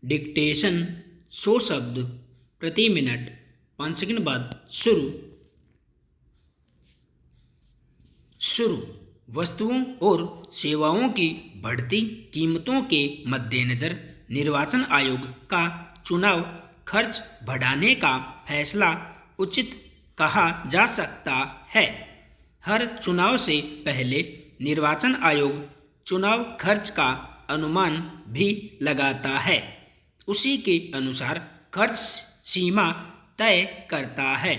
Dictation 100 शब्द प्रति minute. 5 second बाद शुरू। वस्तुओं और सेवाओं की बढ़ती कीमतों के मद्देनजर निर्वाचन आयोग का चुनाव खर्च बढ़ाने का फैसला उचित कहा जा सकता है। हर चुनाव से पहले निर्वाचन आयोग चुनाव खर्च का अनुमान भी लगाता है। उसी के अनुसार खर्च सीमा तय करता है।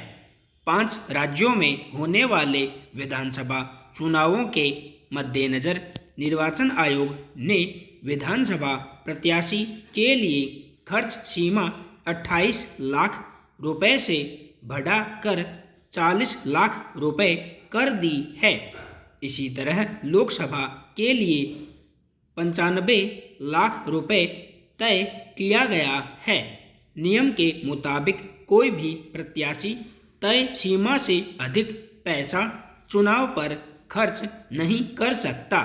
5 राज्यों में होने वाले विधानसभा चुनावों के मद्देनजर निर्वाचन आयोग ने विधानसभा प्रत्याशी के लिए खर्च सीमा 28 लाख रुपए से बढ़ाकर 40 लाख रुपए कर दी है। इसी तरह लोकसभा के लिए 95 लाख रुपए तय किया गया है। नियम के मुताबिक कोई भी प्रत्याशी तय सीमा से अधिक पैसा चुनाव पर खर्च नहीं कर सकता।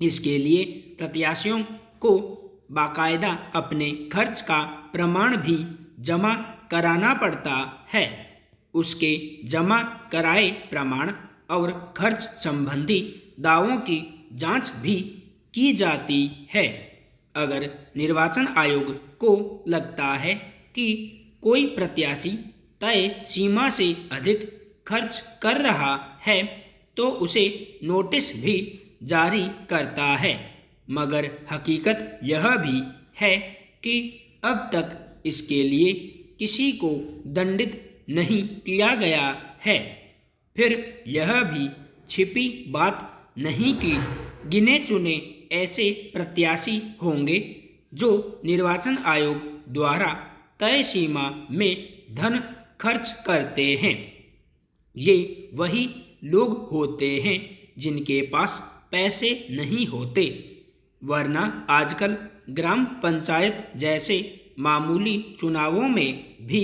इसके लिए प्रत्याशियों को बाकायदा अपने खर्च का प्रमाण भी जमा कराना पड़ता है। उसके जमा कराए प्रमाण और खर्च संबंधी दावों की जांच भी की जाती है। अगर निर्वाचन आयोग को लगता है कि कोई प्रत्याशी तय सीमा से अधिक खर्च कर रहा है तो उसे नोटिस भी जारी करता है। मगर हकीकत यह भी है कि अब तक इसके लिए किसी को दंडित नहीं किया गया है। फिर यह भी छिपी बात नहीं कि गिने चुने ऐसे प्रत्याशी होंगे जो निर्वाचन आयोग द्वारा तय सीमा में धन खर्च करते हैं। ये वही लोग होते हैं जिनके पास पैसे नहीं होते, वरना आजकल ग्राम पंचायत जैसे मामूली चुनावों में भी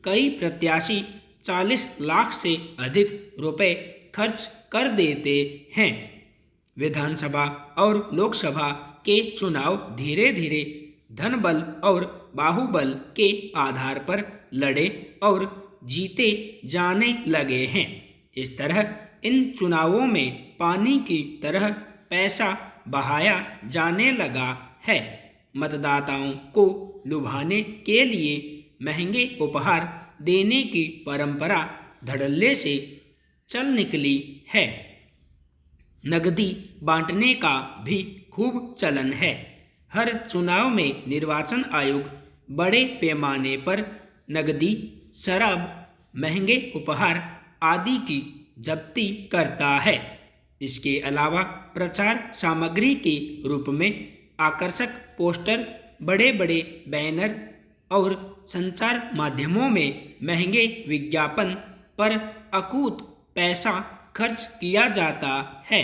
कई प्रत्याशी 40 लाख से अधिक रुपए खर्च कर देते हैं। विधानसभा और लोकसभा के चुनाव धीरे धीरे धनबल और बाहुबल के आधार पर लड़े और जीते जाने लगे हैं। इस तरह इन चुनावों में पानी की तरह पैसा बहाया जाने लगा है। मतदाताओं को लुभाने के लिए महंगे उपहार देने की परंपरा धड़ल्ले से चल निकली है। नगदी बांटने का भी खूब चलन है। हर चुनाव में निर्वाचन आयोग बड़े पैमाने पर नगदी, शराब, महंगे उपहार आदि की जब्ती करता है। इसके अलावा प्रचार सामग्री के रूप में आकर्षक पोस्टर, बड़े बड़े बैनर और संचार माध्यमों में महंगे विज्ञापन पर अकूत पैसा खर्च किया जाता है।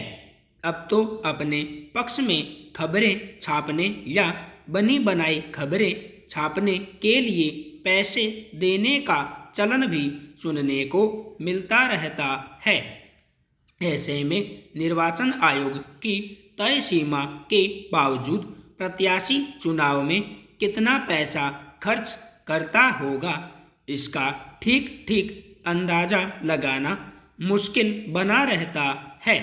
अब तो अपने पक्ष में खबरें छापने या बनी बनाई खबरें छापने के लिए पैसे देने का चलन भी सुनने को मिलता रहता है। ऐसे में निर्वाचन आयोग की तय सीमा के बावजूद प्रत्याशी चुनाव में कितना पैसा खर्च करता होगा, इसका ठीक ठीक अंदाजा लगाना मुश्किल बना रहता है।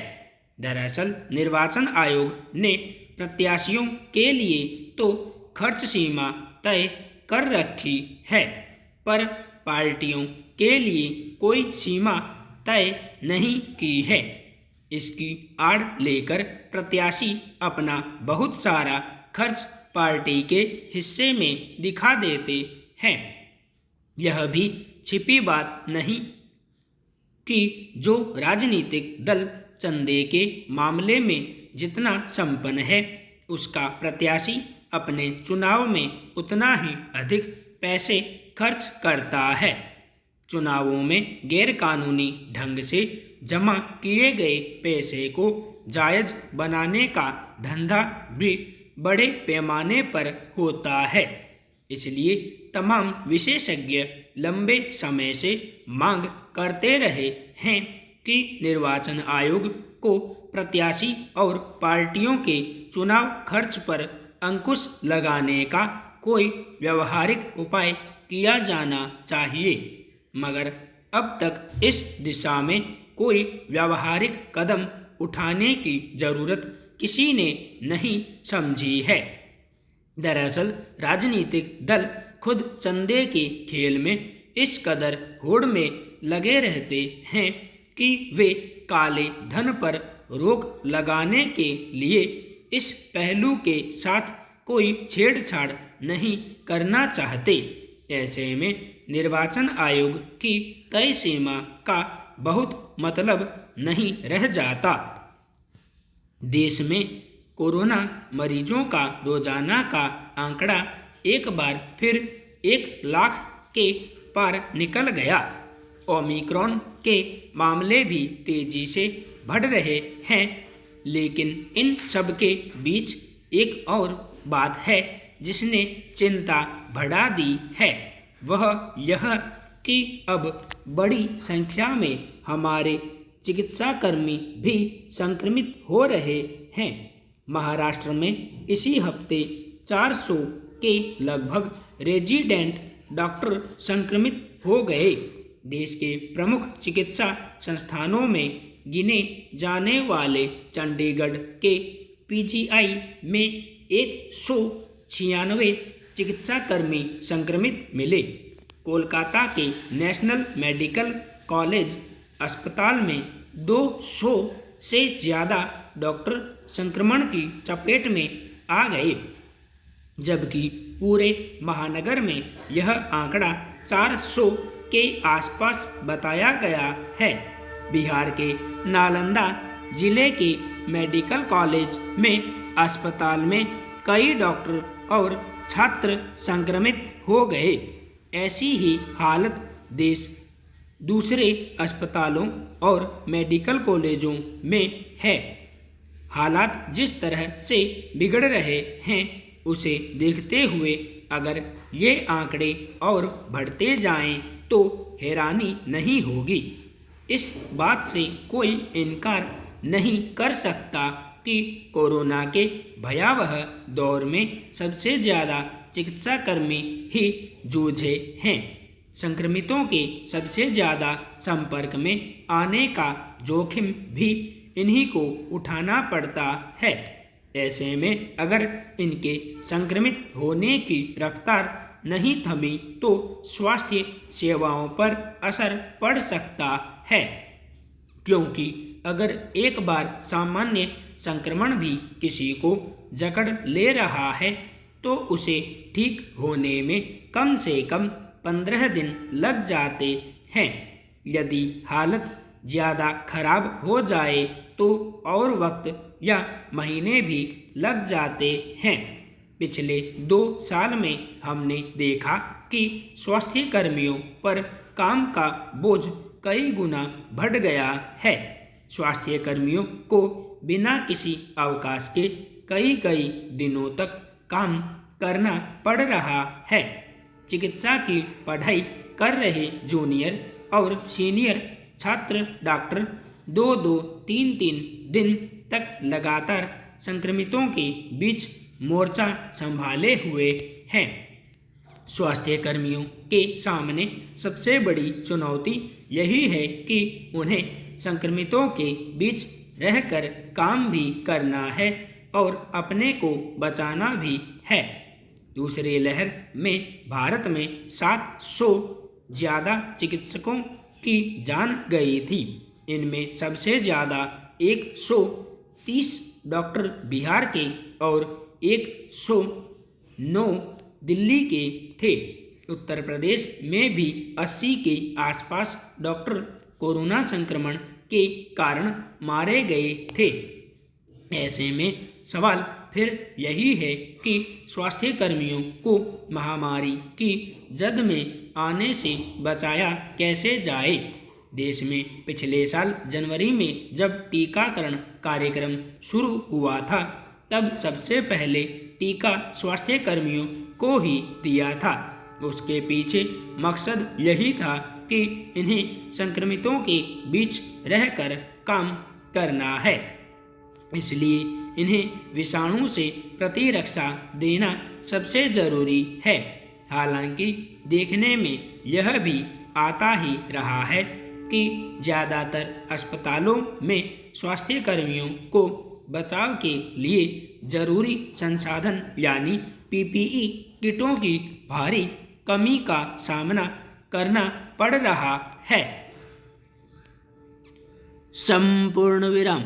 दरअसल निर्वाचन आयोग ने प्रत्याशियों के लिए तो खर्च सीमा तय कर रखी है, पर पार्टियों के लिए कोई सीमा तय नहीं की है। इसकी आड़ लेकर प्रत्याशी अपना बहुत सारा खर्च पार्टी के हिस्से में दिखा देते हैं। यह भी छिपी बात नहीं कि जो राजनीतिक दल चंदे के मामले में जितना संपन्न है, उसका प्रत्याशी अपने चुनाव में उतना ही अधिक पैसे खर्च करता है। चुनावों में गैरकानूनी ढंग से जमा किए गए पैसे को जायज बनाने का धंधा भी बड़े पैमाने पर होता है। इसलिए तमाम विशेषज्ञ लंबे समय से मांग करते रहे हैं कि निर्वाचन आयोग को प्रत्याशी और पार्टियों के चुनाव खर्च पर अंकुश लगाने का कोई व्यवहारिक उपाय किया जाना चाहिए, मगर अब तक इस दिशा में कोई व्यवहारिक कदम उठाने की जरूरत किसी ने नहीं समझी है। दरअसल राजनीतिक दल खुद चंदे के खेल में इस कदर होड़ में लगे रहते हैं कि वे काले धन पर रोक लगाने के लिए इस पहलू के साथ कोई छेड़छाड़ नहीं करना चाहते। ऐसे में निर्वाचन आयोग की तय सीमा का बहुत मतलब नहीं रह जाता। देश में कोरोना मरीजों का रोजाना का आंकड़ा एक बार फिर 1 लाख के पार निकल गया। ओमिक्रॉन के मामले भी तेजी से बढ़ रहे हैं, लेकिन इन सब के बीच एक और बात है जिसने चिंता बढ़ा दी है। वह यह कि अब बड़ी संख्या में हमारे चिकित्साकर्मी भी संक्रमित हो रहे हैं। महाराष्ट्र में इसी हफ्ते 400 के लगभग रेजिडेंट डॉक्टर संक्रमित हो गए। देश के प्रमुख चिकित्सा संस्थानों में गिने जाने वाले चंडीगढ़ के पीजीआई में 196 चिकित्साकर्मी संक्रमित मिले। कोलकाता के नेशनल मेडिकल कॉलेज अस्पताल में 200 से ज़्यादा डॉक्टर संक्रमण की चपेट में आ गए, जबकि पूरे महानगर में यह आंकड़ा 400 के आसपास बताया गया है। बिहार के नालंदा जिले के मेडिकल कॉलेज में अस्पताल में कई डॉक्टर और छात्र संक्रमित हो गए। ऐसी ही हालत देश दूसरे अस्पतालों और मेडिकल कॉलेजों में है। हालात जिस तरह से बिगड़ रहे हैं उसे देखते हुए अगर ये आंकड़े और बढ़ते जाएं तो हैरानी नहीं होगी। इस बात से कोई इनकार नहीं कर सकता कि कोरोना के भयावह दौर में सबसे ज़्यादा चिकित्साकर्मी ही जूझे हैं। संक्रमितों के सबसे ज़्यादा संपर्क में आने का जोखिम भी इन्हीं को उठाना पड़ता है। ऐसे में अगर इनके संक्रमित होने की रफ्तार नहीं थमी तो स्वास्थ्य सेवाओं पर असर पड़ सकता है, क्योंकि अगर एक बार सामान्य संक्रमण भी किसी को जकड़ ले रहा है तो उसे ठीक होने में कम से कम 15 दिन लग जाते हैं। यदि हालत ज़्यादा खराब हो जाए तो और वक्त या महीने भी लग जाते हैं। पिछले 2 साल में हमने देखा कि स्वास्थ्य कर्मियों पर काम का बोझ कई गुना बढ़ गया है। स्वास्थ्य कर्मियों को बिना किसी अवकाश के कई दिनों तक काम करना पड़ रहा है। चिकित्सा की पढ़ाई कर रहे जूनियर और सीनियर छात्र डॉक्टर 2-3 दिन तक लगातार संक्रमितों के बीच मोर्चा संभाले हुए हैं। स्वास्थ्य कर्मियों के सामने सबसे बड़ी चुनौती यही है कि उन्हें संक्रमितों के बीच रहकर काम भी करना है और अपने को बचाना भी है। दूसरी लहर में भारत में 700 ज़्यादा चिकित्सकों की जान गई थी। इनमें सबसे ज़्यादा 130 डॉक्टर बिहार के और 109 दिल्ली के थे। उत्तर प्रदेश में भी 80 के आसपास डॉक्टर कोरोना संक्रमण के कारण मारे गए थे। ऐसे में सवाल फिर यही है कि स्वास्थ्य कर्मियों को महामारी की जद में आने से बचाया कैसे जाए। देश में पिछले साल जनवरी में जब टीकाकरण कार्यक्रम शुरू हुआ था तब सबसे पहले टीका स्वास्थ्य कर्मियों को ही दिया था। उसके पीछे मकसद यही था कि इन्हें संक्रमितों के बीच रहकर काम करना है। इसलिए इन्हें विषाणु से प्रतिरक्षा देना सबसे ज़रूरी है। हालांकि देखने में यह भी आता ही रहा है कि ज़्यादातर अस्पतालों में स्वास्थ्यकर्मियों को बचाव के लिए जरूरी संसाधन यानी पीपीई किटों की भारी कमी का सामना करना पड़ रहा है। संपूर्ण विराम।